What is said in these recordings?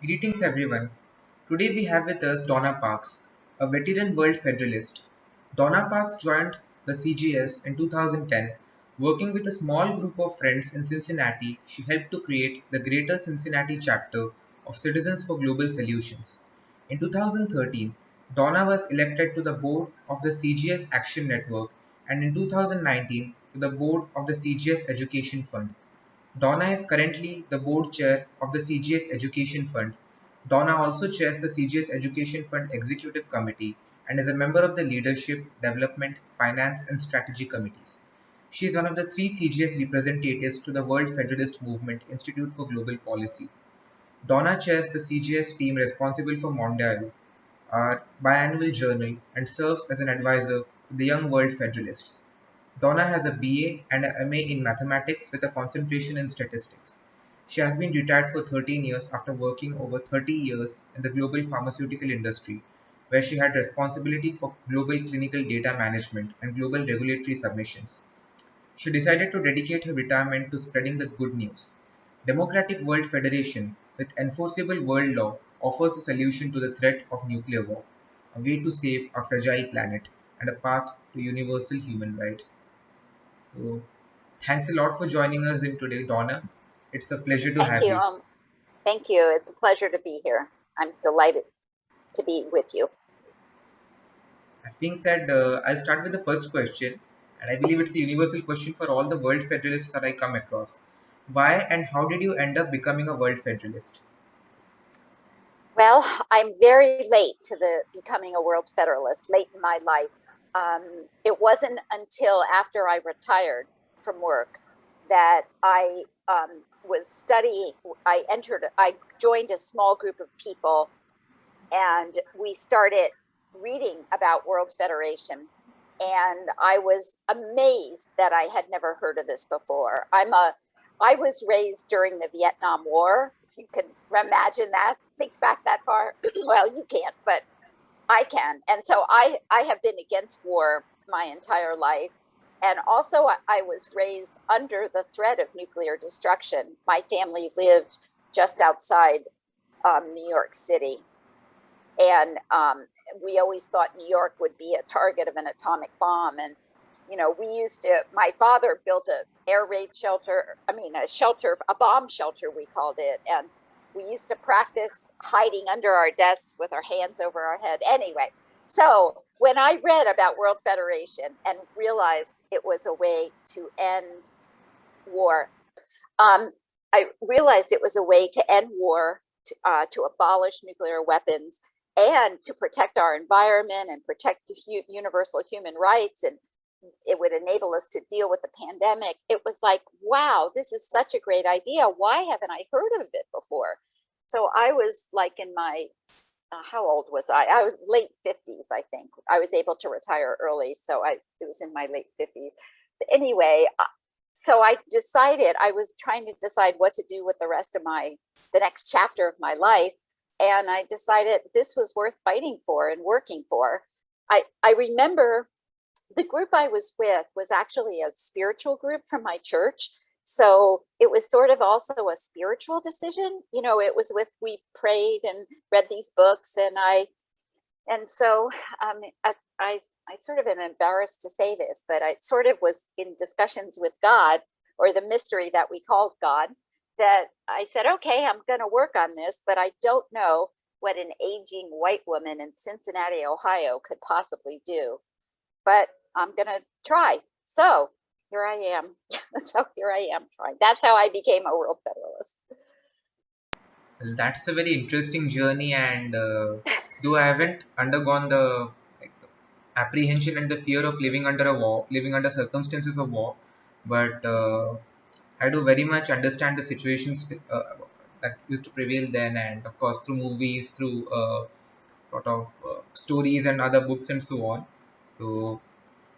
Greetings everyone. Today we have with us Donna Parks, a veteran World Federalist. Donna Parks joined the CGS in 2010. Working with a small group of friends in Cincinnati, she helped to create the Greater Cincinnati chapter of Citizens for Global Solutions. In 2013, Donna was elected to the board of the CGS Action Network and in 2019 to the board of the CGS Education Fund. Donna is currently the board chair of the CGS Education Fund. Donna also chairs the CGS Education Fund Executive Committee and is a member of the Leadership, Development, Finance and Strategy Committees. She is one of the three CGS representatives to the World Federalist Movement Institute for Global Policy. Donna chairs the CGS team responsible for Mondial, our biannual journal, and serves as an advisor to the Young World Federalists. Donna has a BA and a MA in mathematics with a concentration in statistics. She has been retired for 13 years after working over 30 years in the global pharmaceutical industry, where she had responsibility for global clinical data management and global regulatory submissions. She decided to dedicate her retirement to spreading the good news. Democratic World Federation, with enforceable world law, offers a solution to the threat of nuclear war, a way to save our fragile planet, and a path to universal human rights. So, thanks a lot for joining us in today, Donna. It's a pleasure to Thank have you. you. Thank you. It's a pleasure to be here. I'm delighted to be with you. That being said, I'll start with the first question, and I believe it's a universal question for all the World Federalists that I come across. Why and how did you end up becoming a World Federalist? Well, I'm very late to the becoming a World Federalist, late in my life. It wasn't until after I retired from work that I was studying. I joined a small group of people, and we started reading about World Federation. And I was amazed that I had never heard of this before. I was raised during the Vietnam War. If you can imagine that, think back that far. Well, you can't, but I can. And so I have been against war my entire life. And also I was raised under the threat of nuclear destruction. My family lived just outside New York City. And we always thought New York would be a target of an atomic bomb. And, you know, my father built a air raid shelter, a bomb shelter, we called it. And we used to practice hiding under our desks with our hands over our head. Anyway, so when I read about World Federation and realized it was a way to end war, I realized it was a way to end war, to abolish nuclear weapons, and to protect our environment and protect universal human rights, and it would enable us to deal with the pandemic. It was like, wow, this is such a great idea. Why haven't I heard of it before? So I was like in my, how old was I? I was late 50s, I think. I was able to retire early, so it was in my late 50s. So anyway, so I was trying to decide what to do with the next chapter of my life. And I decided this was worth fighting for and working for. I remember the group I was with was actually a spiritual group from my church. So it was sort of also a spiritual decision. You know, we prayed and read these books, and so I sort of am embarrassed to say this, but I sort of was in discussions with God, or the mystery that we called God, that I said, okay, I'm going to work on this, but I don't know what an aging white woman in Cincinnati, Ohio could possibly do, but I'm going to try. So here I am. Trying. That's how I became a World Federalist. Well, that's a very interesting journey, and though I haven't undergone the apprehension and the fear of living under a war, living under circumstances of war, but I do very much understand the situations that used to prevail then, and of course through movies, through sort of stories and other books and so on. So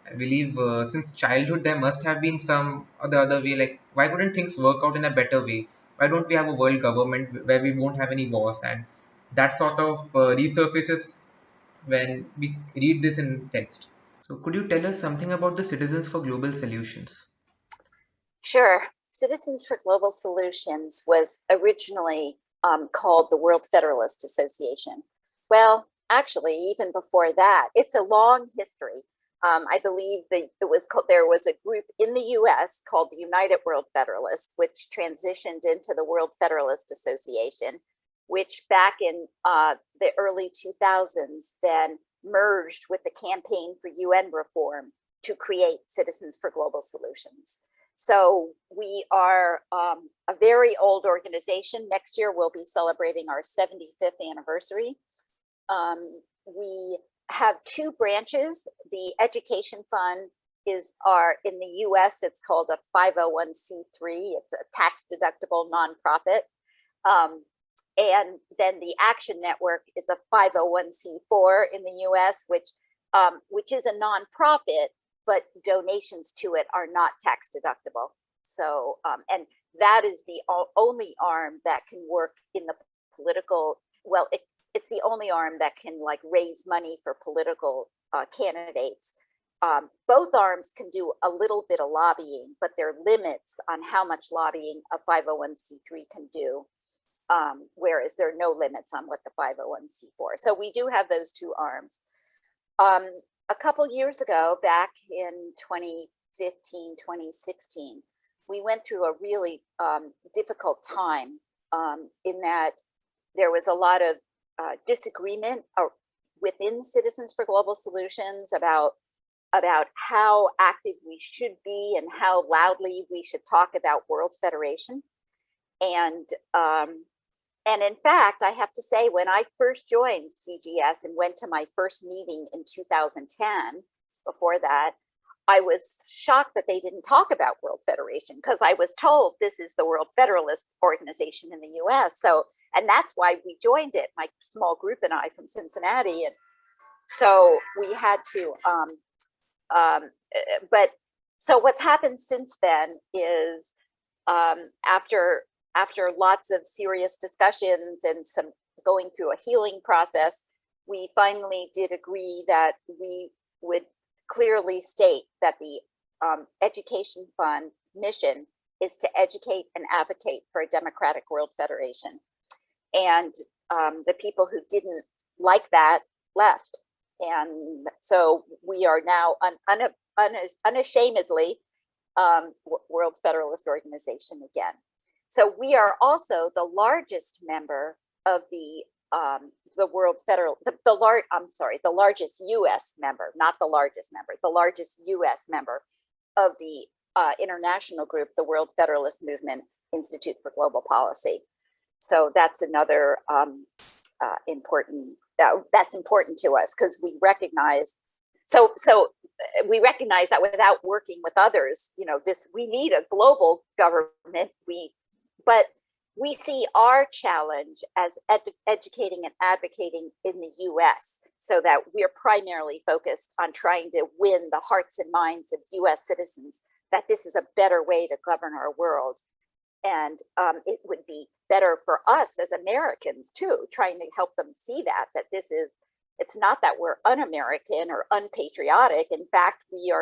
I believe since childhood there must have been some or the other way. Like, why couldn't things work out in a better way? Why don't we have a world government where we won't have any wars? And that sort of resurfaces when we read this in text. So, could you tell us something about the Citizens for Global Solutions? Sure. Citizens for Global Solutions was originally called the World Federalist Association. Well, actually, even before that, it's a long history. I believe that there was a group in the US called the United World Federalist, which transitioned into the World Federalist Association, which back in the early 2000s then merged with the Campaign for UN Reform to create Citizens for Global Solutions. So we are a very old organization. Next year, we'll be celebrating our 75th anniversary. We have two branches. The Education Fund in the US, it's called a 501c3. It's a tax deductible nonprofit. And then the Action Network is a 501c4 in the US, which is a nonprofit, but donations to it are not tax deductible. So, and that is the only arm that can work in the political, well, it's the only arm that can like raise money for political candidates. Both arms can do a little bit of lobbying, but there are limits on how much lobbying a 501c3 can do, whereas there are no limits on what the 501c4. So we do have those two arms. A couple years ago, back in 2015, 2016, we went through a really difficult time in that there was a lot of disagreement within Citizens for Global Solutions about how active we should be and how loudly we should talk about World Federation. And in fact, I have to say, when I first joined CGS and went to my first meeting in 2010, before that, I was shocked that they didn't talk about World Federation, because I was told this is the World Federalist organization in the US. So, and that's why we joined it, my small group and I from Cincinnati. And so we had to, but so what's happened since then is after lots of serious discussions and some going through a healing process, we finally did agree that we would clearly state that the Education Fund mission is to educate and advocate for a democratic world federation. And the people who didn't like that left. And so we are now unashamedly World Federalist organization again. So we are also the largest member of the World Federal, the largest U.S. member, not the largest member, the largest U.S. member of the international group, the World Federalist Movement Institute for Global Policy. So that's another important. That's important to us because we recognize. So we recognize that without working with others, we need a global government. But we see our challenge as educating and advocating in the US, so that we're primarily focused on trying to win the hearts and minds of US citizens that this is a better way to govern our world. And it would be better for us as Americans too, trying to help them see that it's not that we're un-American or unpatriotic. In fact, we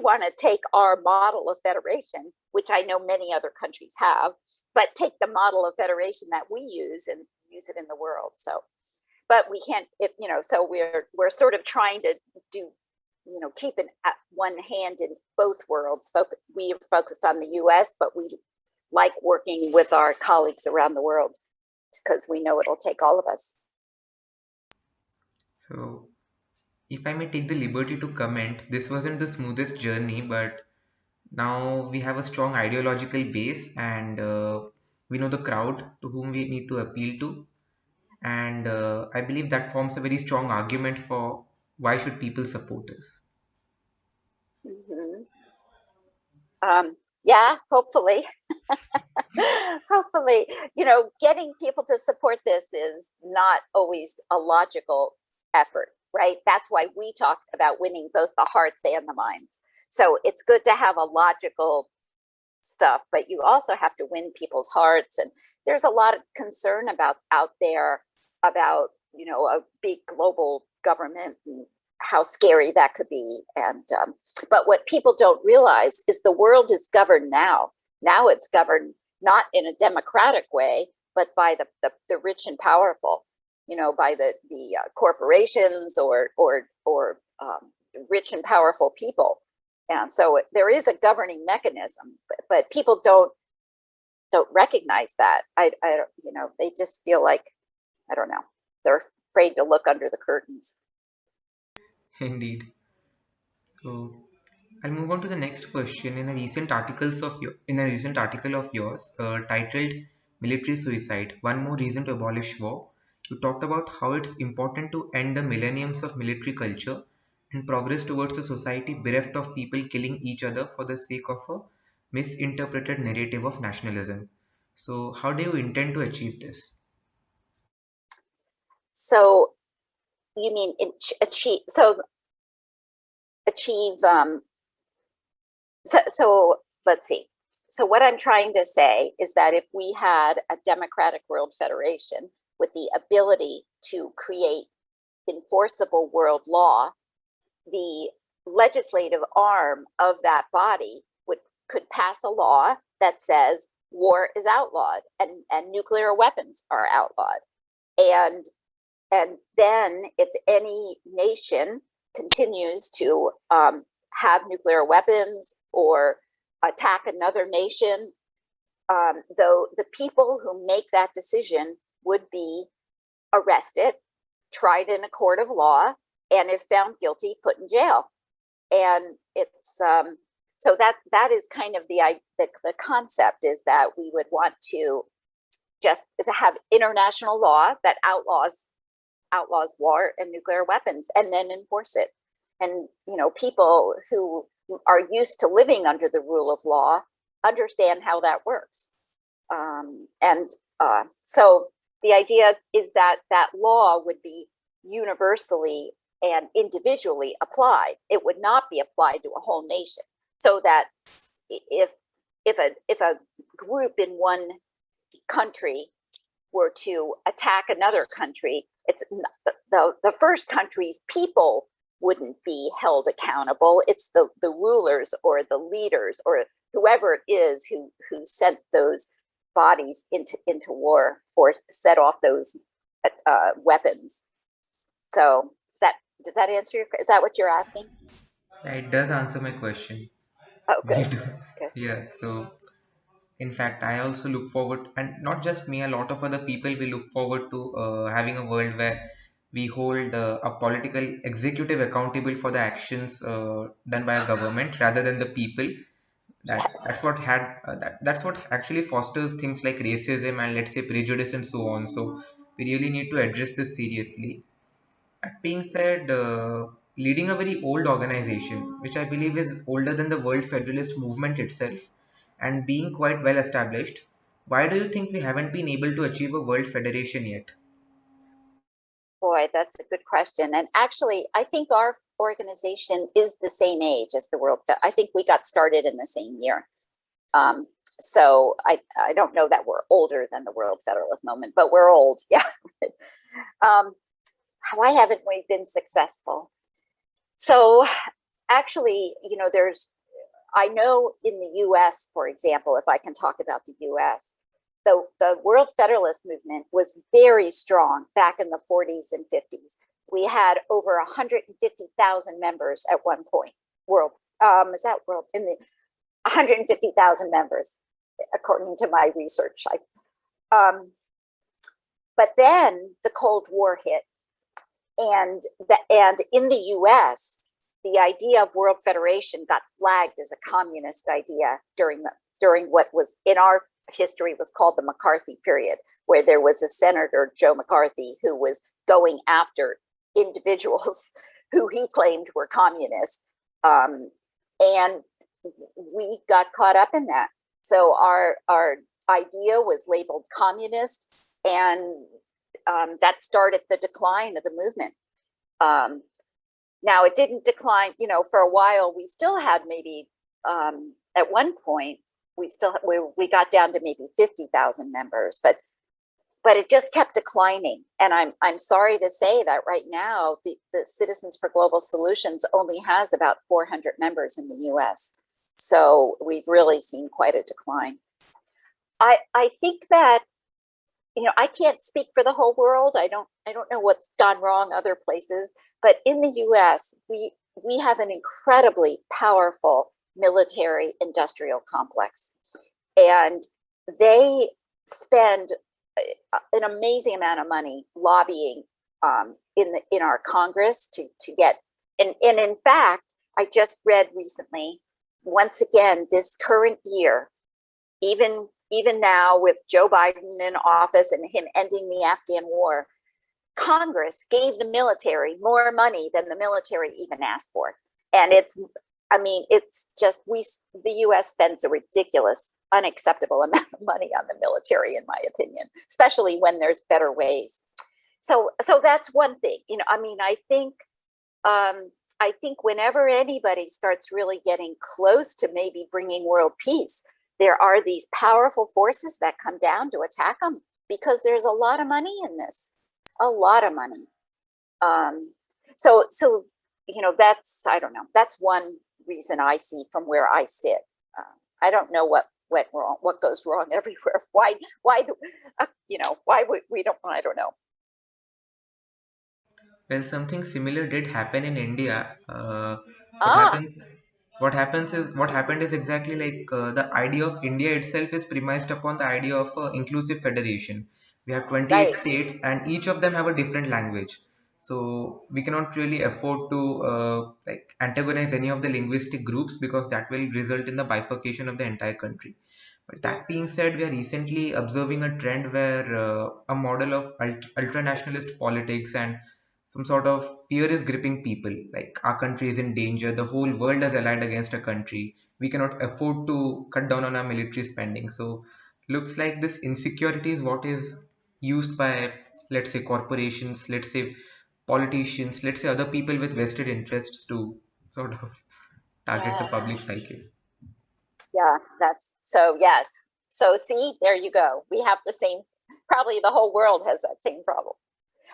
want to take our model of federation, which I know many other countries have, but take the model of federation that we use and use it in the world. So, but we can't, so we're sort of trying to do, keep one hand in both worlds. We are focused on the US, but we like working with our colleagues around the world because we know it'll take all of us. So, if I may take the liberty to comment, this wasn't the smoothest journey, but now we have a strong ideological base, and we know the crowd to whom we need to appeal to. And I believe that forms a very strong argument for why should people support us. Mm-hmm. Yeah, hopefully. Hopefully, getting people to support this is not always a logical effort, right? That's why we talk about winning both the hearts and the minds. So it's good to have a logical stuff, but you also have to win people's hearts. And there's a lot of concern out there about, a big global government and how scary that could be. And but what people don't realize is the world is governed now. Now it's governed not in a democratic way, but by the rich and powerful, by the corporations or rich and powerful people. And so there is a governing mechanism, but people don't recognize that. I they just feel like, I don't know, they're afraid to look under the curtains. Indeed. So I'll move on to the next question. In a recent article of yours, titled "Military Suicide: One More Reason to Abolish War," you talked about how it's important to end the millenniums of military culture and progress towards a society bereft of people killing each other for the sake of a misinterpreted narrative of nationalism. So, how do you intend to achieve this? So you mean achieve? So let's see. So what I'm trying to say is that if we had a democratic world federation with the ability to create enforceable world law, the legislative arm of that body could pass a law that says war is outlawed and nuclear weapons are outlawed. And then if any nation continues to have nuclear weapons or attack another nation, though the people who make that decision would be arrested, tried in a court of law, and if found guilty, put in jail. And it's so that is kind of the concept, is that we would want to just to have international law that outlaws war and nuclear weapons, and then enforce it. And people who are used to living under the rule of law understand how that works. So the idea is that that law would be universally and individually applied. It would not be applied to a whole nation. So that if a group in one country were to attack another country, it's the first country's people wouldn't be held accountable. It's the rulers or the leaders or whoever it is who sent those bodies into war or set off those weapons. So does that answer is that what you're asking? Yeah, it does answer my question. Oh, good. Good. Yeah, so in fact, I also look forward, and not just me, a lot of other people will look forward to having a world where we hold a political executive accountable for the actions done by a government rather than the people. Yes. That's what actually fosters things like racism and, let's say, prejudice and so on. So we really need to address this seriously. That being said, leading a very old organization, which I believe is older than the World Federalist movement itself, and being quite well established, why do you think we haven't been able to achieve a world federation yet? Boy, that's a good question. And actually, I think our organization is the same age as the World Fed. I think we got started in the same year. So I don't know that we're older than the World Federalist movement, but we're old. Yeah. Why haven't we been successful? So actually, I know in the US, for example, if I can talk about the US, the World Federalist movement was very strong back in the 40s and 50s. We had over 150,000 members at one point. Is that world? In the 150,000 members, according to my research. But then the Cold War hit, and in the U.S., the idea of World Federation got flagged as a communist idea during what was in our history was called the McCarthy period, where there was a Senator, Joe McCarthy, who was going after individuals who he claimed were communists. And we got caught up in that. So our idea was labeled communist, and that started the decline of the movement. Now, it didn't decline, for a while. We still had maybe, at one point, we got down to maybe 50,000 members, but it just kept declining. And I'm sorry to say that right now, the Citizens for Global Solutions only has about 400 members in the US. So we've really seen quite a decline. I think that I can't speak for the whole world. I don't know what's gone wrong other places, but in the US, we have an incredibly powerful military industrial complex. And they spend an amazing amount of money lobbying in our Congress to get, and in fact, I just read recently, once again, this current year, even now with Joe Biden in office and him ending the Afghan war, Congress gave the military more money than the military even asked for. And it's just, the US spends a ridiculous, unacceptable amount of money on the military, in my opinion, especially when there's better ways. So that's one thing. I think whenever anybody starts really getting close to maybe bringing world peace, there are these powerful forces that come down to attack them because there's a lot of money in this, a lot of money. So that's, I don't know, that's one reason I see from where I sit. I don't know what went wrong, what goes wrong everywhere. Why we don't, I don't know. Well, something similar did happen in India. What Ah, happens? What happened is exactly like the idea of India itself is premised upon the idea of inclusive federation. We have 28 right. states, and each of them have a different language. So we cannot really afford to like antagonize any of the linguistic groups because that will result in the bifurcation of the entire country. But that being said, we are recently observing a trend where a model of ultra-nationalist politics and some sort of fear is gripping people. Like our country is in danger, the whole world is allied against a country. We cannot afford to cut down on our military spending. So, looks like this insecurity is what is used by, let's say, corporations, let's say, politicians, let's say, other people with vested interests to sort of target the Yeah, public psyche. yeah, that's so, yes. So see, there you go. We have the same, probably the whole world has that same problem.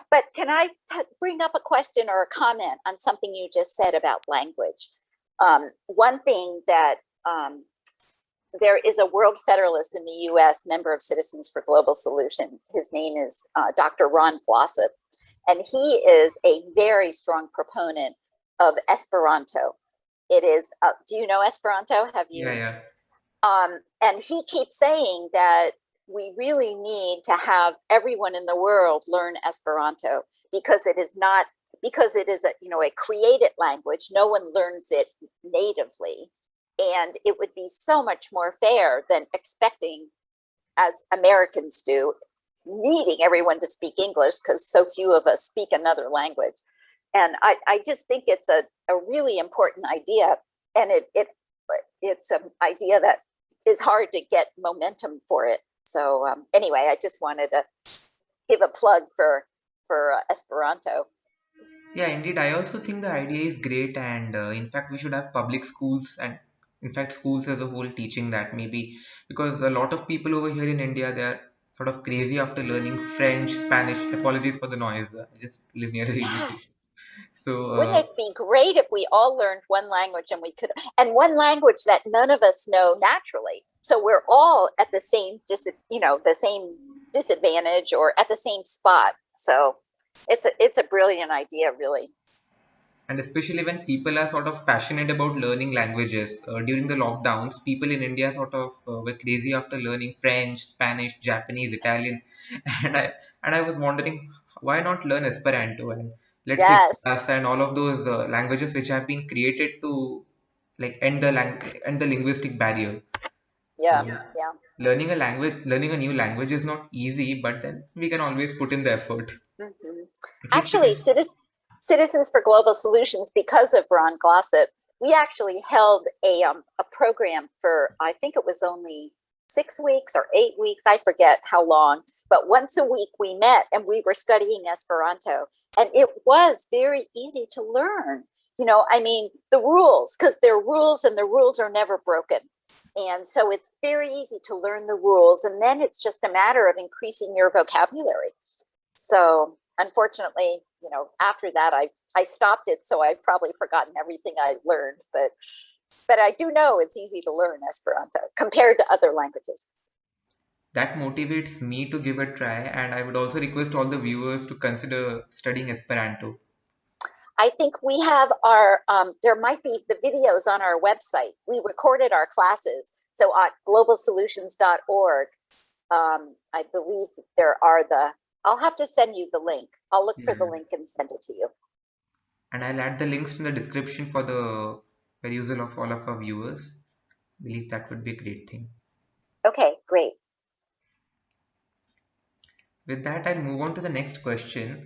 But can I bring up a question or a comment on something you just said about language? One thing that there is a World Federalist in the US, member of Citizens for Global Solution. His name is Dr. Ron Blossett, and he is a very strong proponent of Esperanto. It is, do you know Esperanto? Have Yeah, you? yeah. And he keeps saying that we really need to have everyone in the world learn Esperanto because it is not, because it is a created language. No one learns it natively, and it would be so much more fair than expecting, as Americans do, needing everyone to speak English because so few of us speak another language. And I just think it's a really important idea, and it's an idea that is hard to get momentum for it. So anyway, I just wanted to give a plug for Esperanto. Yeah, indeed. I also think the idea is great, and in fact, we should have public schools and, in fact, schools as a whole teaching that maybe because a lot of people over here in India they are sort of crazy after learning French, Spanish. Apologies for the noise. I just live near a railway Yeah, station. So, wouldn't it be great if we all learned one language and we could, and one language that none of us know naturally? So we're all at the same the same disadvantage or at the same spot. So it's a brilliant idea, really. and especially when people are sort of passionate about learning languages during the lockdowns, people in India sort of were crazy after learning French, Spanish, Japanese, Italian. And I was wondering why not learn Esperanto and, let's say, Yes. and all of those languages which have been created to like end the linguistic barrier. So Yeah. Yeah. learning a new language is not easy, but then we can always put in the effort. Mhm. At least we Actually, can. Citizens for Global Solutions, because of Ron Glossop, we actually held a program for, I think it was only 6 weeks or 8 weeks, I forget how long, but once a week we met and we were studying Esperanto, and it was very easy to learn. The rules, because they're rules and the rules are never broken. And so it's very easy to learn the rules, and then it's just a matter of increasing your vocabulary. So unfortunately, after that, I stopped it. So I've probably forgotten everything I learned, but I do know it's easy to learn Esperanto compared to other languages. That motivates me to give a try, and I would also request all the viewers to consider studying Esperanto. I think we have our, there might be the videos on our website. We recorded our classes. So at globalsolutions.org, I believe there are I'll have to send you the link. I'll look for the Yeah. link and send it to you. And I'll add the links in the description for the perusal of all of our viewers. I believe that would be a great thing. Okay, great. With that, I'll move on to the next question.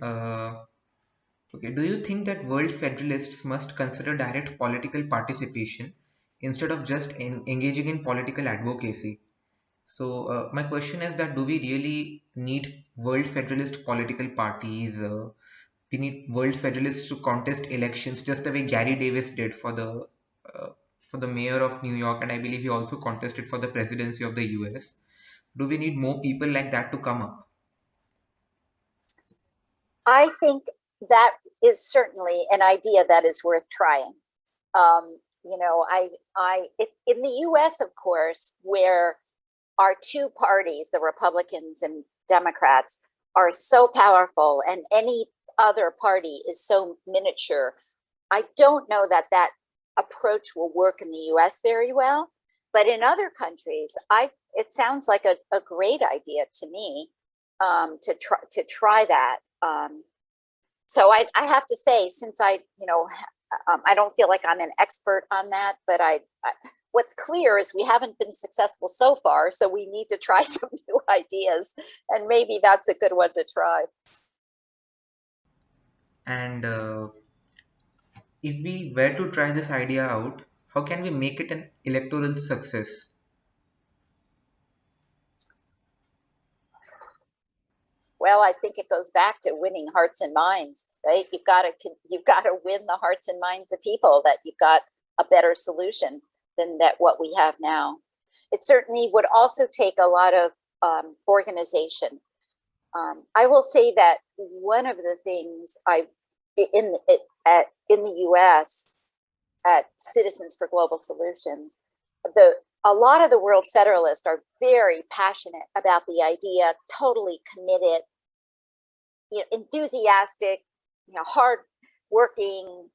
Okay, do you think that World Federalists must consider direct political participation instead of just engaging in political advocacy? So, my question is that do we really need World Federalist political parties? We need World Federalists to contest elections just the way Gary Davis did uh, for the mayor of New York, and I believe he also contested for the presidency of the US. Do we need more people like that to come up? I think that is certainly an idea that is worth trying. You know, in the US, of course, where our two parties, the Republicans and Democrats, are so powerful and any other party is so miniature, I don't know that that approach will work in the US very well. But in other countries, it sounds like a great idea to me, to try that. So I have to say, since I don't feel like I'm an expert on that, but what's clear is we haven't been successful so far, so we need to try some new ideas, and maybe that's a good one to try. And if we were to try this idea out, how can we make it an electoral success? Well, I think it goes back to winning hearts and minds, right? You've got to win the hearts and minds of people that you've got a better solution than that what we have now. It certainly would also take a lot of organization. I will say that one of the things in the U.S. at Citizens for Global Solutions, a lot of the World Federalists are very passionate about the idea, totally committed, enthusiastic, hard working,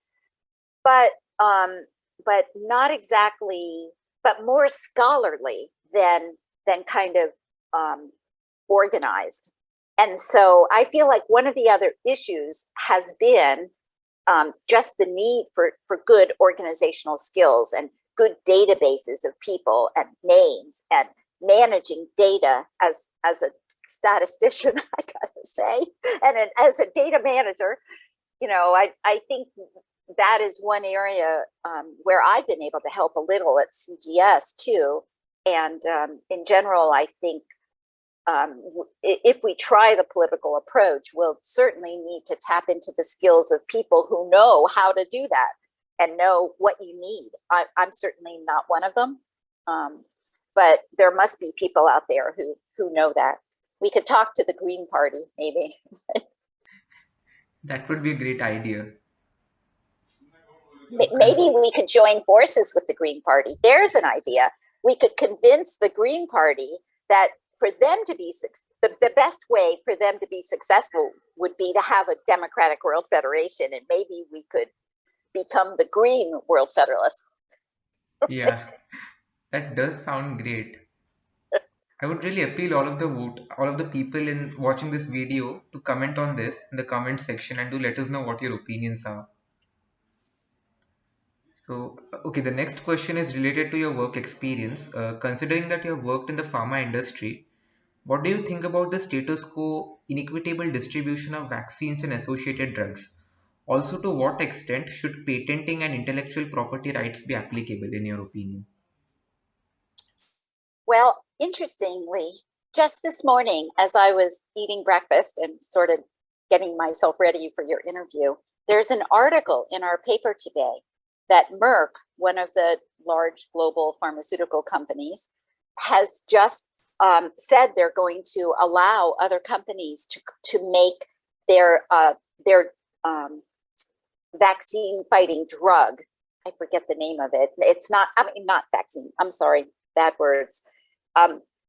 but not exactly, but more scholarly than kind of organized. And so I feel like one of the other issues has been just the need for good organizational skills and good databases of people and names and managing data as a statistician, I gotta say, and as a data manager, I think that is one area where I've been able to help a little at CGS too. And in general, I think if we try the political approach, we'll certainly need to tap into the skills of people who know how to do that and know what you need. I'm certainly not one of them, but there must be people out there who know that. We could talk to the Green Party, maybe. That would be a great idea. Maybe we could join forces with the Green Party. There's an idea. We could convince the Green Party that for them to be the best way for them to be successful would be to have a democratic World Federation, and maybe we could become the Green World Federalists. Yeah, that does sound great. I would really appeal all of the people in watching this video to comment on this in the comment section and do let us know what your opinions are. So, okay, the next question is related to your work experience. Considering that you have worked in the pharma industry, what do you think about the status quo inequitable distribution of vaccines and associated drugs? Also, to what extent should patenting and intellectual property rights be applicable in your opinion? Well, interestingly, just this morning, as I was eating breakfast and sort of getting myself ready for your interview, there's an article in our paper today that Merck, one of the large global pharmaceutical companies, has just said they're going to allow other companies to make their vaccine fighting drug. I forget the name of it. It's not, I mean, not vaccine. I'm sorry, bad words.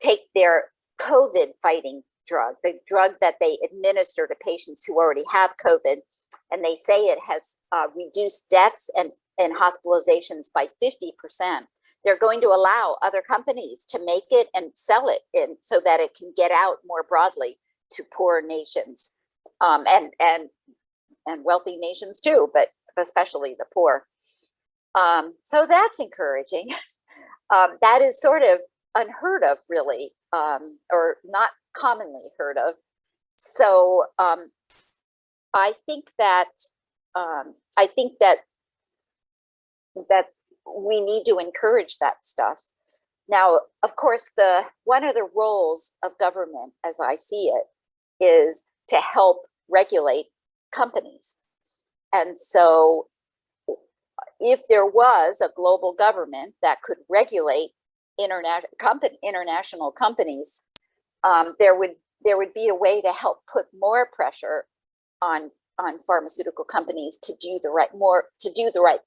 Take their COVID fighting drug, the drug that they administer to patients who already have COVID, and they say it has reduced deaths and hospitalizations by 50%. They're going to allow other companies to make it and sell it so that it can get out more broadly to poor nations, and wealthy nations too, but especially the poor. So that's encouraging. That is sort of unheard of, really, or not commonly heard of. So I think that that we need to encourage that stuff. Now, of course, one of the roles of government, as I see it, is to help regulate companies. And so if there was a global government that could regulate international companies, there would be a way to help put more pressure on pharmaceutical companies to do the right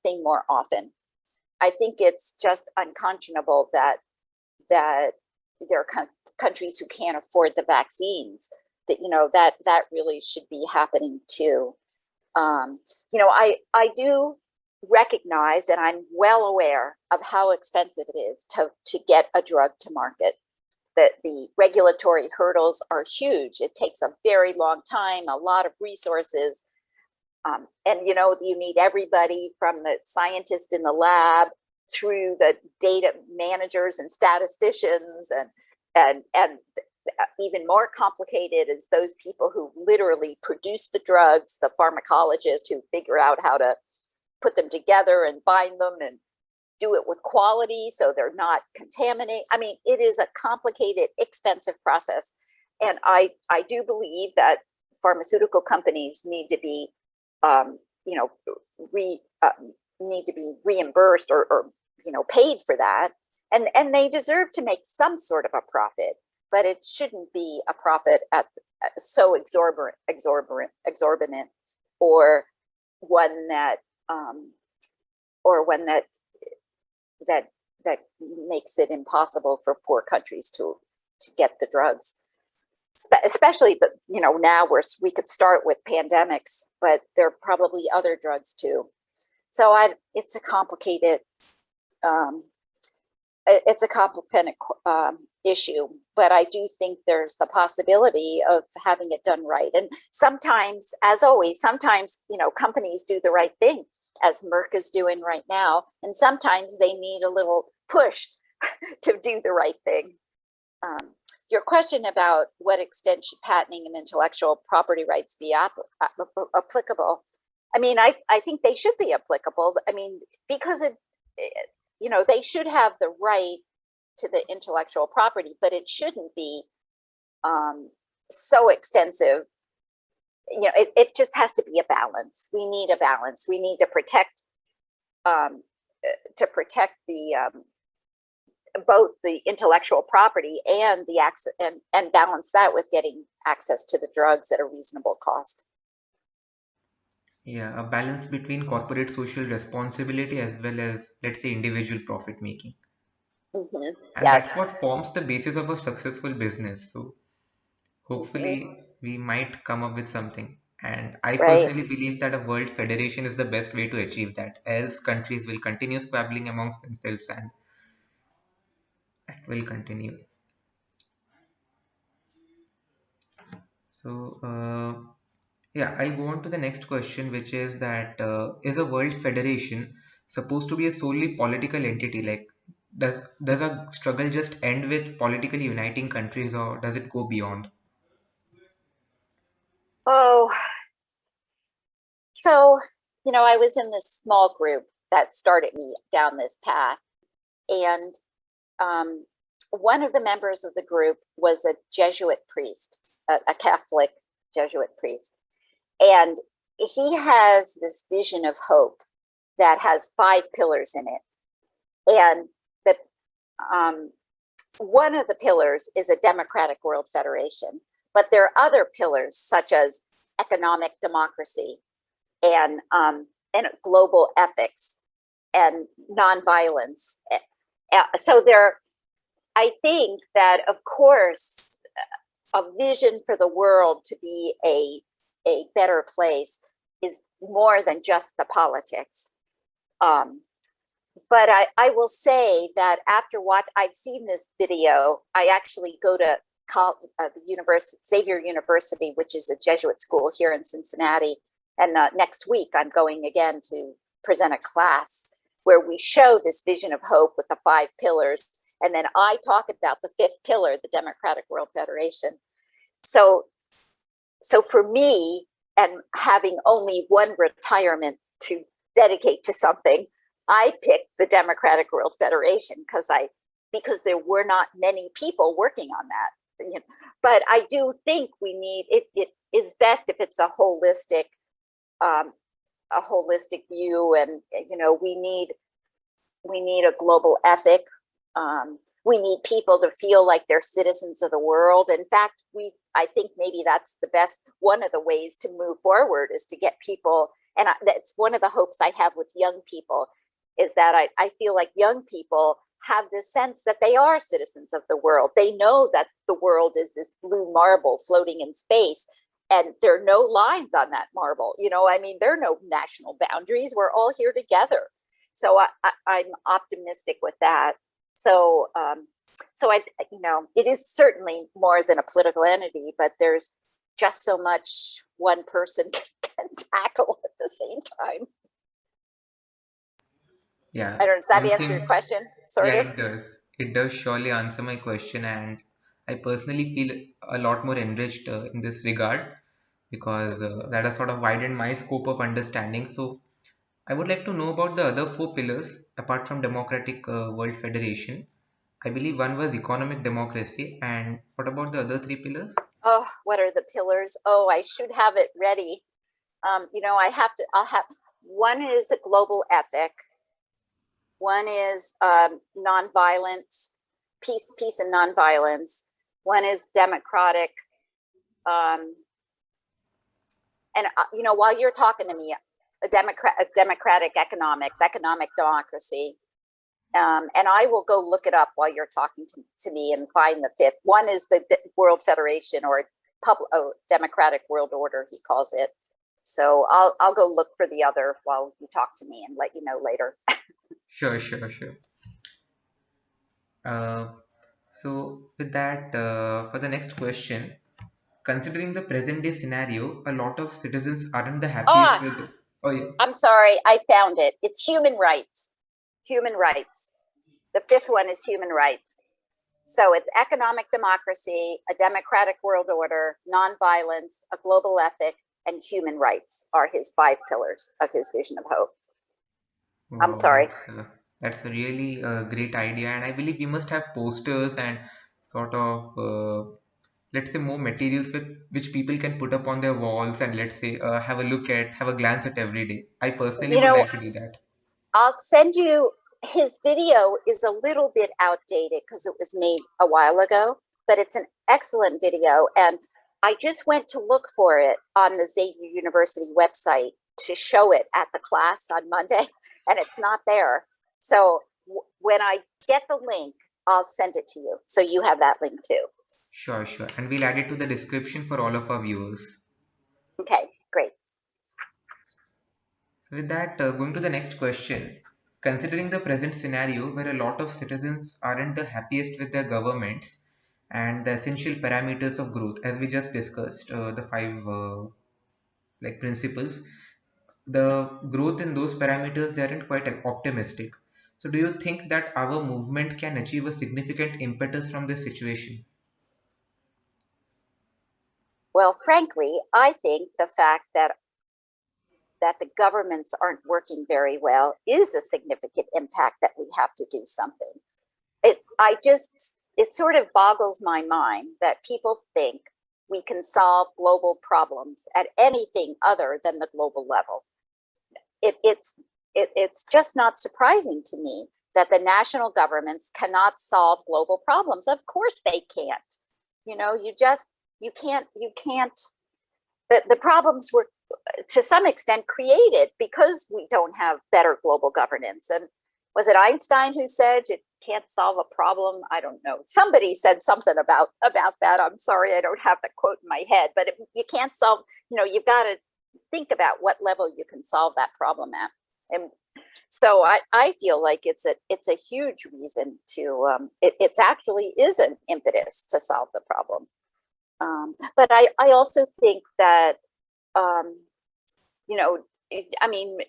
thing more often. I think it's just unconscionable that there are countries who can't afford the vaccines. That really should be happening too. I do recognize, and I'm well aware of how expensive it is to get a drug to market. That the regulatory hurdles are huge. It takes a very long time, a lot of resources. And you need everybody from the scientist in the lab through the data managers and statisticians, and even more complicated is those people who literally produce the drugs, the pharmacologists who figure out how to put them together and bind them and do it with quality so they're not contaminated. I mean, it is a complicated, expensive process. And I do believe that pharmaceutical companies need to be reimbursed or paid for that, and they deserve to make some sort of a profit, but it shouldn't be a profit at so exorbitant, or one that makes it impossible for poor countries to get the drugs. Especially now we could start with pandemics, but there are probably other drugs too. So it's a complicated issue, but I do think there's the possibility of having it done right. And sometimes, as always, companies do the right thing, as Merck is doing right now, and sometimes they need a little push to do the right thing. Your question about what extent should patenting and intellectual property rights be applicable? I mean, I think they should be applicable. I mean, because they should have the right to the intellectual property, but it shouldn't be so extensive. It just has to be a balance. We need a balance. We need to protect the both the intellectual property and the access, and balance that with getting access to the drugs at a reasonable cost. Yeah, a balance between corporate social responsibility as well as, let's say, individual profit making. Mm-hmm. And Yes. that's what forms the basis of a successful business. So hopefully we might come up with something. And I personally believe that a world federation is the best way to achieve that. Else countries will continue squabbling amongst themselves, and that will continue. So yeah, I'll go on to the next question, which is that is a world federation supposed to be a solely political entity? Like, does a struggle just end with politically uniting countries, or does it go beyond? Oh, so I was in this small group that started me down this path, and one of the members of the group was a Jesuit priest, a Catholic Jesuit priest. And he has this vision of hope that has 5 pillars in it. And one of the pillars is a democratic world federation, but there are other pillars such as economic democracy and global ethics and nonviolence. So I think that, of course, a vision for the world to be a better place is more than just the politics. But I will say that after what I've seen this video, I actually go to the university, Xavier University, which is a Jesuit school here in Cincinnati. And next week, I'm going again to present a class where we show this vision of hope with the 5 pillars. And then I talk about the 5th pillar, the Democratic World Federation. So for me, and having only one retirement to dedicate to something, I picked the Democratic World Federation because there were not many people working on that. You know, but I do think we need it. It is best if it's a holistic view, and you know, we need a global ethic. We need people to feel like they're citizens of the world. In fact, I think maybe that's the best, one of the ways to move forward is to get people, and that's one of the hopes I have with young people, is that I feel like young people have this sense that they are citizens of the world. They know that the world is this blue marble floating in space, and there are no lines on that marble. You know, I mean, there are no national boundaries. We're all here together. So I'm optimistic with that. So you know, it is certainly more than a political entity, but there's just so much one person can tackle at the same time. Yeah, I don't know, does that answer your something. question, sort Yeah, of? it does. It does surely answer my question, and I personally feel a lot more enriched in this regard because that has sort of widened my scope of understanding. So, I would like to know about the other 4 pillars apart from Democratic World Federation. I believe one was economic democracy, and what about the other 3 pillars? Oh, what are the pillars? Oh, I should have it ready. You know, I'll have, one is a global ethic. One is nonviolence, peace and nonviolence. One is democratic. And you know, while you're talking to me, democratic economics, economic democracy. And I will go look it up while you're talking to me and find the 5th. One is the World Federation, or Democratic World Order, he calls it. So I'll go look for the other while you talk to me and let you know later. Sure, sure, sure. Uh, so with that, for the next question, considering the present day scenario, a lot of citizens aren't the happiest Oh, with. Oh yeah. I'm sorry, I found it. It's human rights. Human rights. The 5th one is human rights. So it's economic democracy, a democratic world order, nonviolence, a global ethic, and human rights are his 5 pillars of his vision of hope. I'm Wow, sorry. that's a really great idea, and I believe we must have posters and sort of let's say more materials with which people can put up on their walls and let's say have a glance at every day. I personally You would know, like to do that. I'll send you, his video is a little bit outdated because it was made a while ago, but it's an excellent video. And I just went to look for it on the Xavier University website to show it at the class on Monday, and it's not there. So when I get the link, I'll send it to you. So you have that link too. Sure, sure, and we'll add it to the description for all of our viewers. Okay, great. So with that, going to the next question. Considering the present scenario where a lot of citizens aren't the happiest with their governments and the essential parameters of growth, as we just discussed, the 5 like principles, the growth in those parameters they aren't quite optimistic. So do you think that our movement can achieve a significant impetus from this situation? Well, frankly, I think the fact that the governments aren't working very well is a significant impact that we have to do something. It sort of boggles my mind that people think we can solve global problems at anything other than the global level. It's just not surprising to me that the national governments cannot solve global problems. Of course they can't. You know, you can't. The problems were to some extent created because we don't have better global governance. And was it Einstein who said can't solve a problem. I don't know. Somebody said something about that. I'm sorry, I don't have the quote in my head, but you can't solve, you've got to think about what level you can solve that problem at. And so I feel like it's a huge reason to, it actually is an impetus to solve the problem. But I also think that,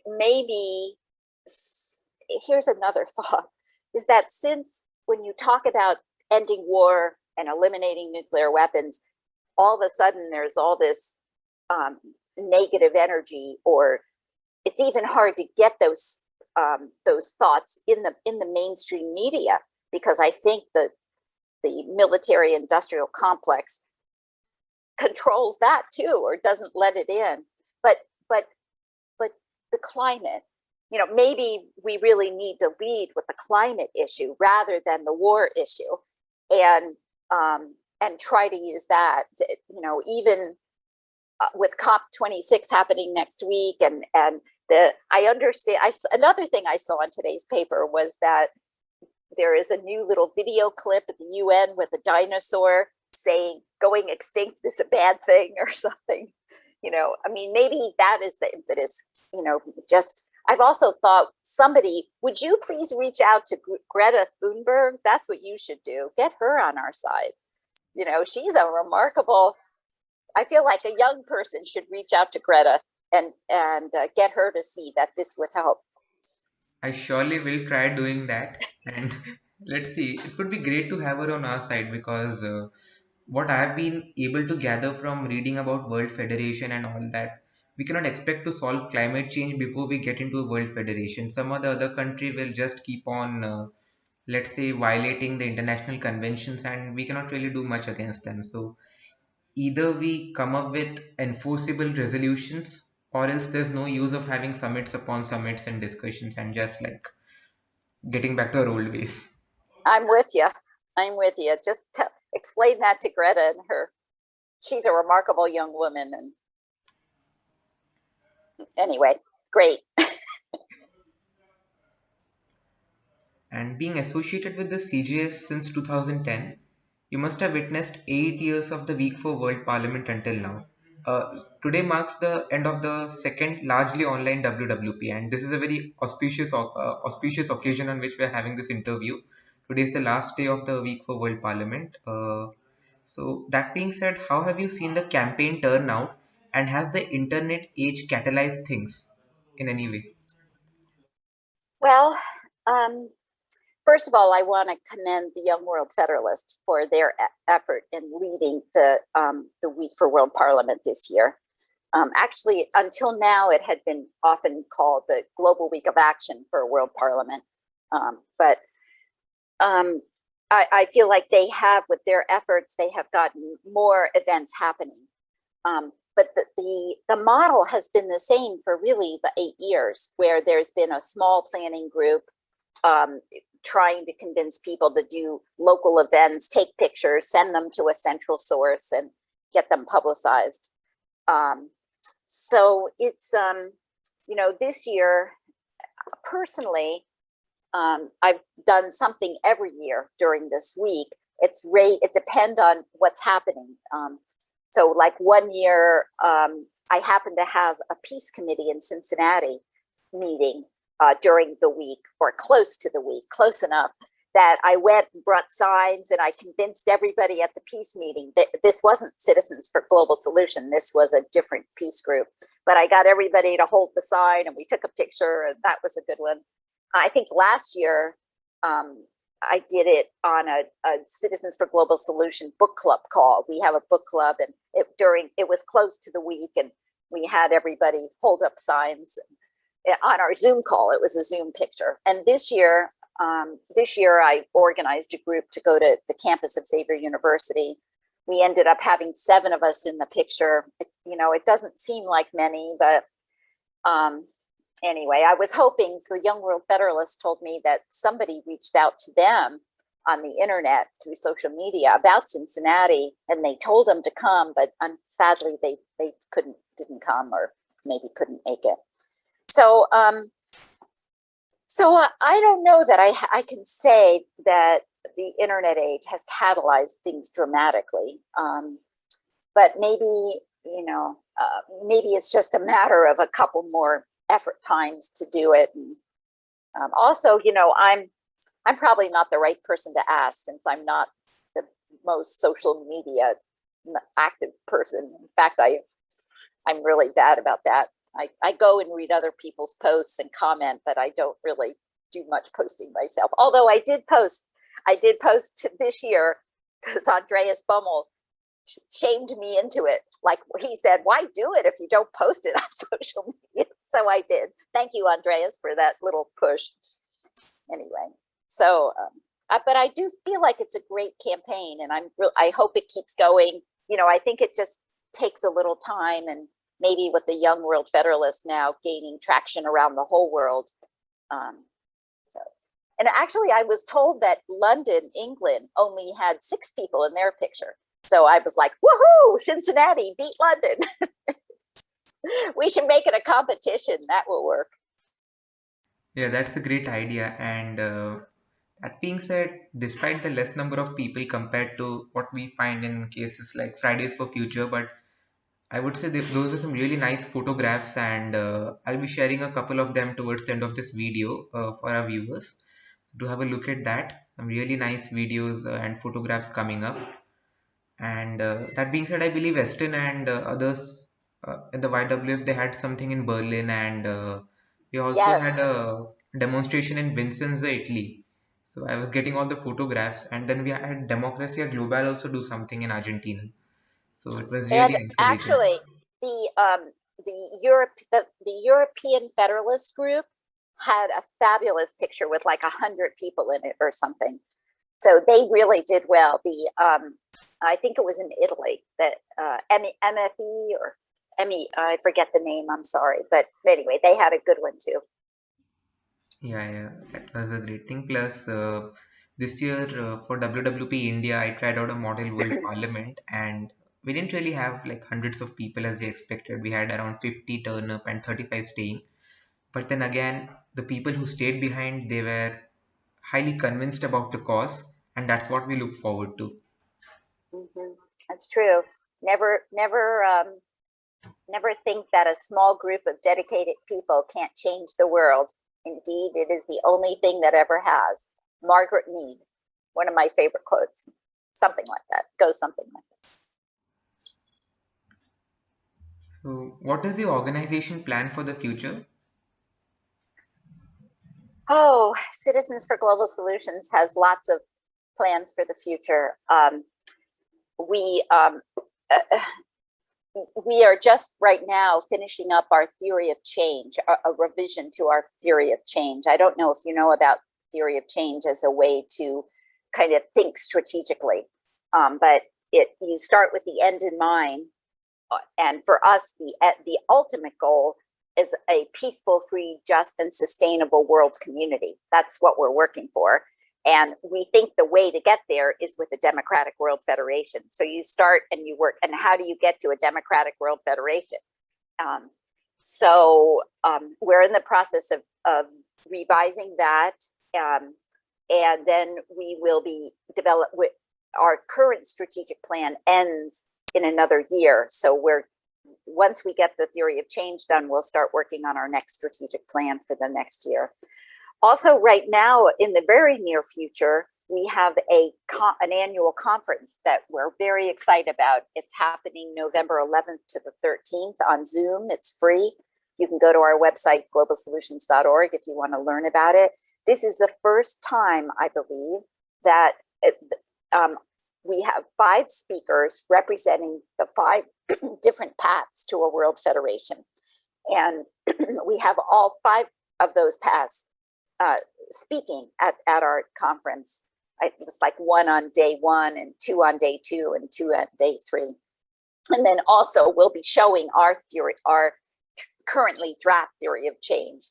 maybe here's another thought, is that since when you talk about ending war and eliminating nuclear weapons, all of a sudden there's all this negative energy, or it's even hard to get those thoughts in the mainstream media, because I think that the military industrial complex controls that too, or doesn't let it in. But the climate, maybe we really need to lead with the climate issue rather than the war issue, and try to use that, even with COP26 happening next week, and I understand. Another thing I saw in today's paper was that there is a new little video clip at the UN with a dinosaur saying going extinct is a bad thing or something. Maybe that is the impetus. I've also thought, would you please reach out to Greta Thunberg? That's what you should do. Get her on our side. She's a remarkable, I feel like a young person should reach out to Greta and get her to see that this would help. I surely will try doing that. And let's see, it would be great to have her on our side, because what I've been able to gather from reading about World Federation and all that, we cannot expect to solve climate change before we get into a World Federation. Some other country will just keep on, let's say, violating the international conventions, and we cannot really do much against them. So either we come up with enforceable resolutions, or else there's no use of having summits upon summits and discussions and just like getting back to our old ways. I'm with you. Just explain that to Greta and her. She's a remarkable young woman. And anyway, great. And being associated with the CGS since 2010, you must have witnessed 8 years of the Week for World Parliament until now. Today marks the end of the second largely online WWP, and this is a very auspicious occasion on which we are having this interview. Today is the last day of the Week for World Parliament. So that being said, how have you seen the campaign turn out, and has the internet age catalyzed things in any way? Well, first of all, I want to commend the Young World Federalist for their effort in leading the Week for World Parliament this year. Actually, until now, it had been often called the Global Week of Action for World Parliament. But I feel like they have, with their efforts, they have gotten more events happening. But the model has been the same for really the 8 years, where there's been a small planning group trying to convince people to do local events, take pictures, send them to a central source, and get them publicized. So it's, this year, personally, I've done something every year during this week. It depends on what's happening. So like one year, I happened to have a peace committee in Cincinnati meeting during the week, or close to the week, close enough that I went and brought signs, and I convinced everybody at the peace meeting that this wasn't Citizens for Global Solution. This was a different peace group. But I got everybody to hold the sign, and we took a picture, and that was a good one. I think last year, I did it on a Citizens for Global Solution book club call. We have a book club, and it was close to the week, and we had everybody hold up signs on our Zoom call. It was a Zoom picture. And this year I organized a group to go to the campus of Xavier University. We ended up having 7 of us in the picture. It doesn't seem like many, but anyway, I was hoping. So the Young World Federalist told me that somebody reached out to them on the internet through social media about Cincinnati, and they told them to come, but sadly they didn't come, or maybe couldn't make it. So So I don't know that I can say that the internet age has catalyzed things dramatically, but maybe, maybe it's just a matter of a couple more effort times to do it. And also, I'm probably not the right person to ask, since I'm not the most social media active person. In fact, I'm really bad about that. I go and read other people's posts and comment, but I don't really do much posting myself. Although I did post this year, because Andreas Bummel shamed me into it. Like, he said, why do it if you don't post it on social media? So I did. Thank you, Andreas, for that little push. Anyway, so but I do feel like it's a great campaign, and I hope it keeps going. I think it just takes a little time, and maybe with the young World Federalists now gaining traction around the whole world. And actually, I was told that London, England, only had 6 people in their picture. So I was like, woohoo, Cincinnati beat London. We should make it a competition. That will work. Yeah, that's a great idea. And that being said, despite the less number of people compared to what we find in cases like Fridays for Future, but I would say that those were some really nice photographs, and I'll be sharing a couple of them towards the end of this video for our viewers to have a look at that. Some really nice videos and photographs coming up. And that being said, I believe Weston and others in the YWF, they had something in Berlin, and we also had Yes. a demonstration in Vincennes, Italy. So I was getting all the photographs, and then we had Democracia Global also do something in Argentina. So it was really And encouraging. actually, the European Federalist group had a fabulous picture with like 100 people in it or something. So they really did well. I think it was in Italy, that MFE or ME, I forget the name, I'm sorry. But anyway, they had a good one too. Yeah, that was a great thing. Plus, this year for WWP India, I tried out a model world parliament, and we didn't really have like hundreds of people as we expected. We had around 50 turn up and 35 staying. But then again, the people who stayed behind, they were highly convinced about the cause, and that's what we look forward to. Mm-hmm. That's true. Never, never, never think that a small group of dedicated people can't change the world. Indeed, it is the only thing that ever has. Margaret Mead, one of my favorite quotes. Something like that. Goes something like that. So, what is the organization plan for the future? Oh, Citizens for Global Solutions has lots of plans for the future. We are just right now finishing up our theory of change, a revision to our theory of change. I don't know if you know about theory of change as a way to kind of think strategically, but you start with the end in mind. And for us, the ultimate goal is a peaceful, free, just, and sustainable world community. That's what we're working for. And we think the way to get there is with a democratic world federation. So you start and you work, and how do you get to a democratic world federation? We're in the process of revising that. And then we will be developed with our current strategic plan ends in another year. So once we get the theory of change done, we'll start working on our next strategic plan for the next year. Also, right now, in the very near future, we have an annual conference that we're very excited about. It's happening November 11th to the 13th on Zoom. It's free. You can go to our website, globalsolutions.org, if you want to learn about it. This is the first time, I believe, that we have 5 speakers representing the 5 different paths to a world federation. And we have all 5 of those paths speaking at our conference. It's like 1 on day 1 and 2 on day 2 and 2 on day 3. And then also we'll be showing our theory, our currently draft theory of change.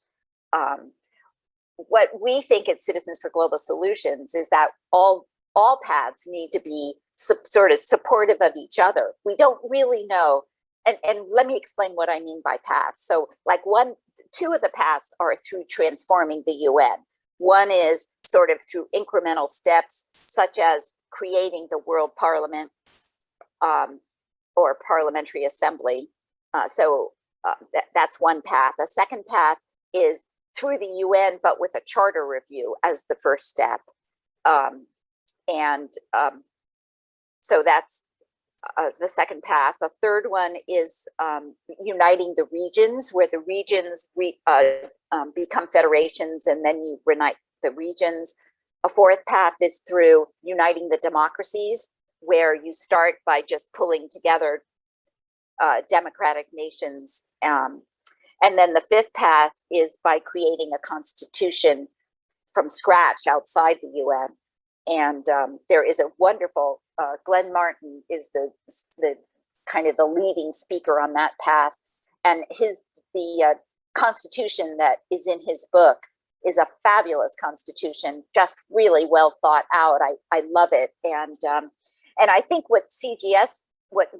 What we think at Citizens for Global Solutions is that all paths need to be sort of supportive of each other. We don't really know. And let me explain what I mean by paths. So like two of the paths are through transforming the UN. One is sort of through incremental steps, such as creating the World Parliament or Parliamentary Assembly. That's one path. A second path is through the UN, but with a charter review as the first step. So that's the second path. The third one is uniting the regions, where the regions become federations, and then you unite the regions. A fourth path is through uniting the democracies, where you start by just pulling together democratic nations. And then the fifth path is by creating a constitution from scratch outside the UN. And there is a wonderful, Glenn Martin is the kind of the leading speaker on that path. And the constitution that is in his book is a fabulous constitution, just really well thought out. I love it. And I think what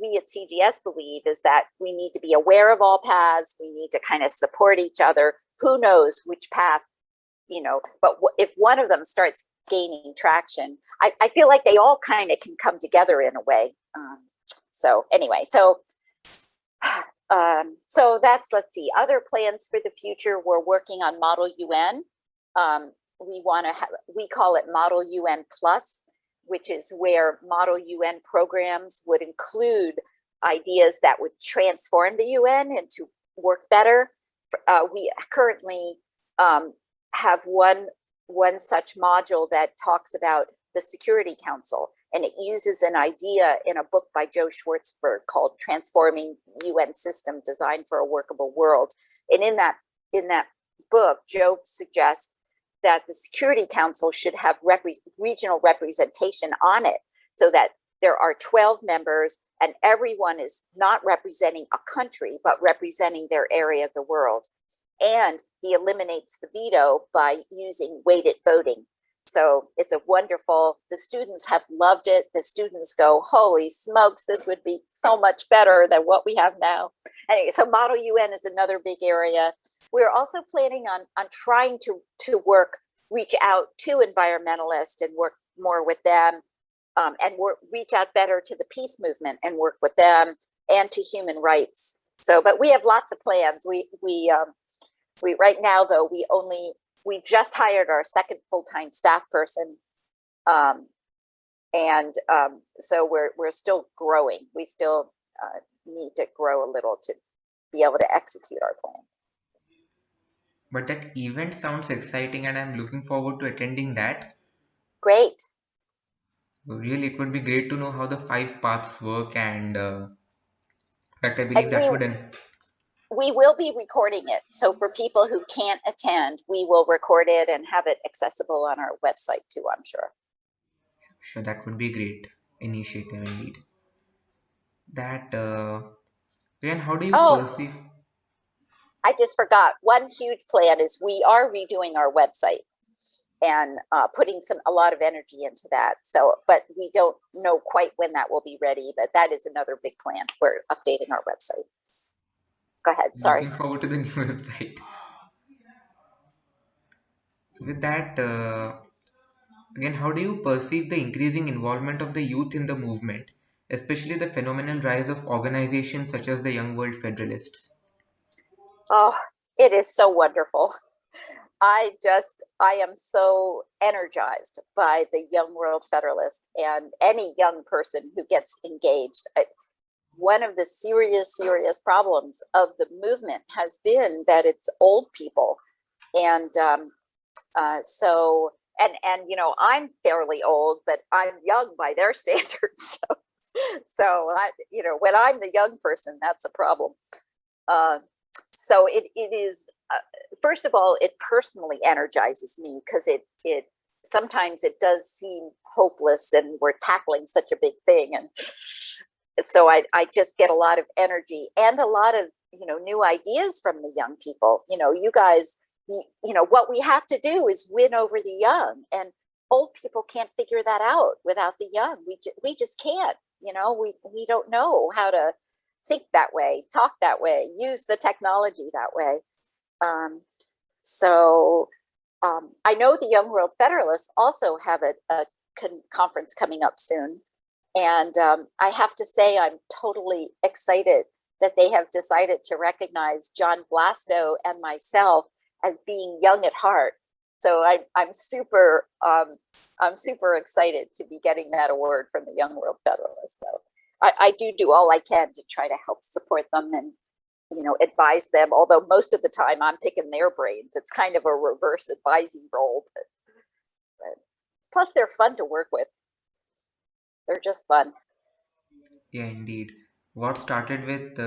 we at CGS believe is that we need to be aware of all paths. We need to kind of support each other. Who knows which path, but if one of them starts gaining traction, I feel like they all kind of can come together in a way. So that's, let's see, other plans for the future. We're working on Model UN. We call it Model UN Plus, which is where Model UN programs would include ideas that would transform the UN and to work better. We currently have one such module that talks about the Security Council, and it uses an idea in a book by Joe Schwartzberg called Transforming UN System Designed for a Workable World. And in that book, Joe suggests that the Security Council should have regional representation on it, so that there are 12 members and everyone is not representing a country, but representing their area of the world. And he eliminates the veto by using weighted voting. So it's a wonderful, the students have loved it. The students go, holy smokes, this would be so much better than what we have now. Anyway, so Model UN is another big area. We're also planning on trying to reach out to environmentalists and work more with them, and reach out better to the peace movement and work with them, and to human rights. So, but we have lots of plans. We right now though, we just hired our second full-time staff person, so we're still growing. We still need to grow a little to be able to execute our plans. But that event sounds exciting and I'm looking forward to attending that. Great. So really, it would be great to know how the 5 paths work, and but I believe that would we will be recording it. So for people who can't attend, we will record it and have it accessible on our website too, I'm sure. Sure, that would be a great initiative indeed. That, again, how do you perceive? I just forgot. One huge plan is we are redoing our website and putting a lot of energy into that. So, but we don't know quite when that will be ready, but that is another big plan. We're updating our website. Go ahead, sorry. Looking forward to the new website. So with that, again, how do you perceive the increasing involvement of the youth in the movement, especially the phenomenal rise of organizations such as the Young World Federalists? Oh, it is so wonderful. I am so energized by the Young World Federalist and any young person who gets engaged. One of the serious problems of the movement has been that it's old people. And I'm fairly old, but I'm young by their standards. So when I'm the young person, that's a problem. So it is, first of all, it personally energizes me, because it sometimes it does seem hopeless and we're tackling such a big thing. And so I just get a lot of energy and a lot of, new ideas from the young people. You guys, what we have to do is win over the young, and old people can't figure that out without the young. We just can't, we don't know how to think that way, talk that way, use the technology that way. So I know the Young World Federalists also have a conference coming up soon. And I have to say, I'm totally excited that they have decided to recognize John Blasto and myself as being young at heart. So I'm super excited to be getting that award from the Young World Federalists. So I do all I can to try to help support them and, you know, advise them. Although most of the time I'm picking their brains. It's kind of a reverse advising role. But plus, they're fun to work with. They're just fun. Yeah, indeed. What started with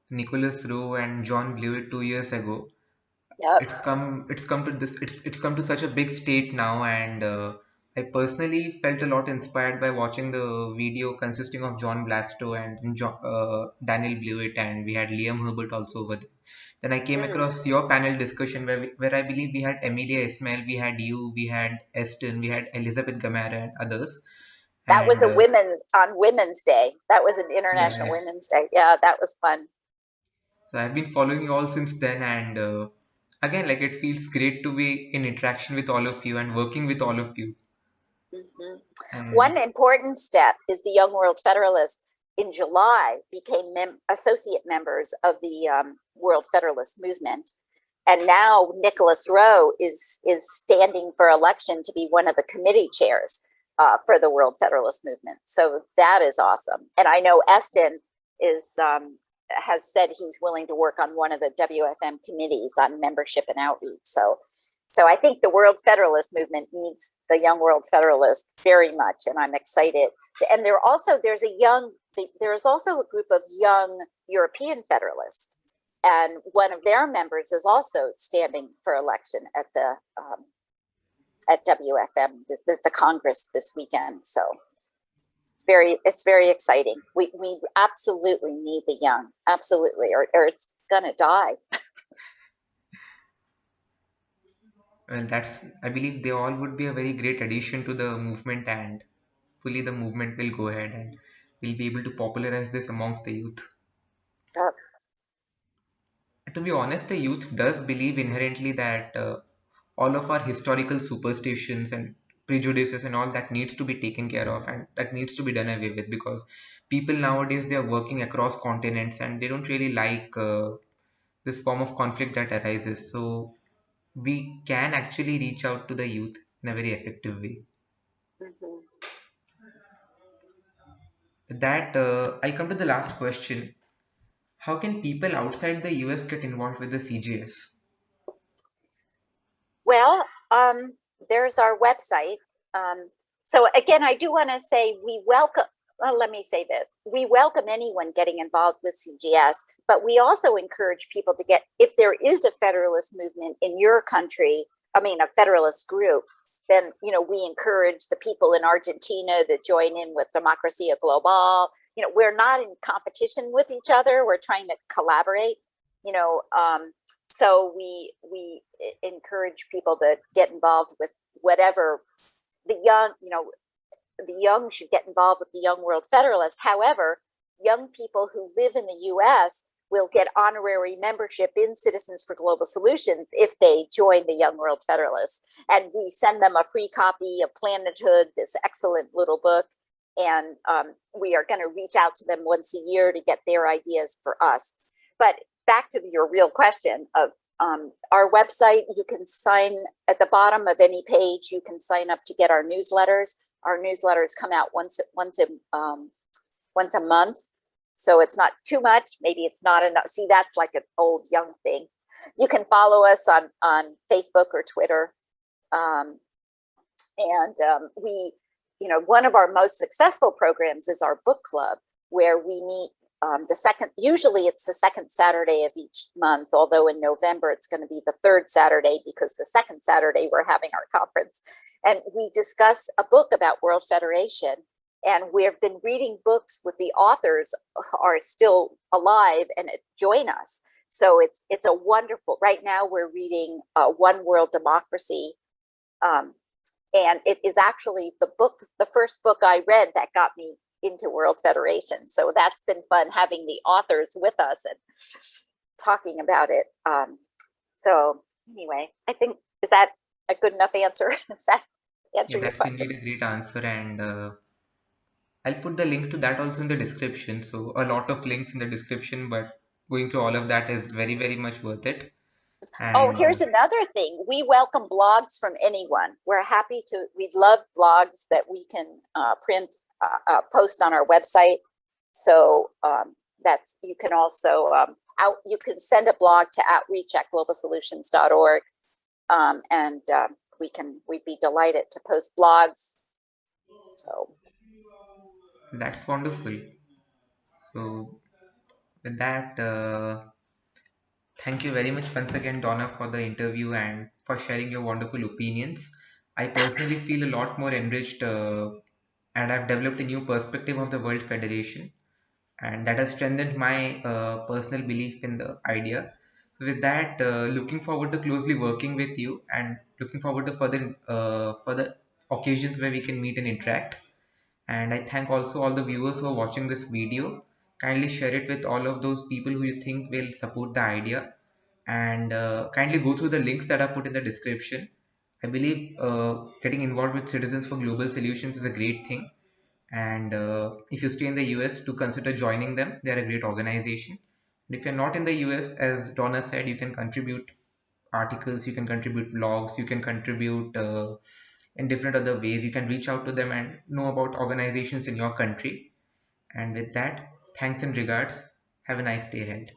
Nicholas Rowe and John Blewett 2 years ago, Yep. it's come to such a big state now, and I personally felt a lot inspired by watching the video consisting of John Blasto and Daniel Blewett, and we had Liam Herbert also over there. Then I came Mm. across your panel discussion where I believe we had Emilia Ismail, we had you, we had Eston, we had Elizabeth Gamara and others. That was And a Women's Day. That was an International yeah, Women's Day. Yeah, that was fun. so I've been following you all since then, and again, like it feels great to be in interaction with all of you and working with all of you. Mm-hmm. One And important step is the Young World Federalists in July became associate members of the World Federalist movement. And now Nicholas Rowe is standing for election to be one of the committee chairs for the World Federalist movement. So that is awesome. And I know Eston has said he's willing to work on one of the WFM committees on membership and outreach. So I think the World Federalist movement needs the Young World Federalist very much, and I'm excited. And there's also a group of young European Federalists, and one of their members is also standing for election at the at WFM, the Congress this weekend. So it's very exciting. We absolutely need the young, absolutely, or it's gonna die. well, I believe they all would be a very great addition to the movement, and fully the movement will go ahead and we'll be able to popularize this amongst the youth. Uh, To be honest, the youth does believe inherently that all of our historical superstitions and prejudices and all that needs to be taken care of and that needs to be done away with, because people nowadays, they are working across continents and they don't really like this form of conflict that arises. So we can actually reach out to the youth in a very effective way. mhm. With that, I'll come to the last question. How can people outside the US get involved with the CGS? Well, there's our website. So again, I do want to say let me say this. We welcome anyone getting involved with CGS, but we also encourage people to if there is a Federalist movement in your country, a Federalist group, then, we encourage the people in Argentina to join in with Democracia Global. We're not in competition with each other. We're trying to collaborate, so we encourage people to get involved with whatever the young should get involved with the Young World Federalists. However, young people who live in the US will get honorary membership in Citizens for Global Solutions if they join the Young World Federalists. And we send them a free copy of Planethood, this excellent little book. And we are going to reach out to them once a year to get their ideas for us. But back to your real question of our website, you can sign at the bottom of any page. You can sign up to get our newsletters. Our newsletters come out once a month, so it's not too much. Maybe it's not enough. See, that's like an old young thing. You can follow us on Facebook or Twitter, we, one of our most successful programs is our book club, where we meet usually it's the second Saturday of each month, although in November it's going to be the third Saturday because the second Saturday we're having our conference. And we discuss a book about World Federation. And we've been reading books with the authors are still alive and join us. So it's a wonderful, right now we're reading One World Democracy. And it is actually the first book I read that got me into World Federation. So that's been fun having the authors with us and talking about it. So anyway, I think, is that a good enough answer? Does that Yeah, answer your that's question? indeed a great answer, and I'll put the link to that also in the description. So a lot of links in the description, but going through all of that is very, very much worth it. Oh, And here's another thing. We welcome blogs from anyone. We're happy to, we love blogs that we can print, post on our website. So that's, you can also, you can send a blog to outreach@globalsolutions.org. And we'd be delighted to post blogs. So that's wonderful. So with that, thank you very much once again, Donna, for the interview and for sharing your wonderful opinions. I personally feel a lot more enriched, and I've developed a new perspective of the World Federation, and that has strengthened my personal belief in the idea. So, with that, looking forward to closely working with you, and looking forward to further occasions where we can meet and interact. And I thank also all the viewers who are watching this video. Kindly share it with all of those people who you think will support the idea, and kindly go through the links that are put in the description. I believe getting involved with Citizens for Global Solutions is a great thing, and if you stay in the US, to consider joining them. They are a great organization. And if you're not in the US, as Donna said, you can contribute articles, you can contribute blogs, you can contribute in different other ways. You can reach out to them and know about organizations in your country. And with that, thanks and regards. Have a nice day ahead.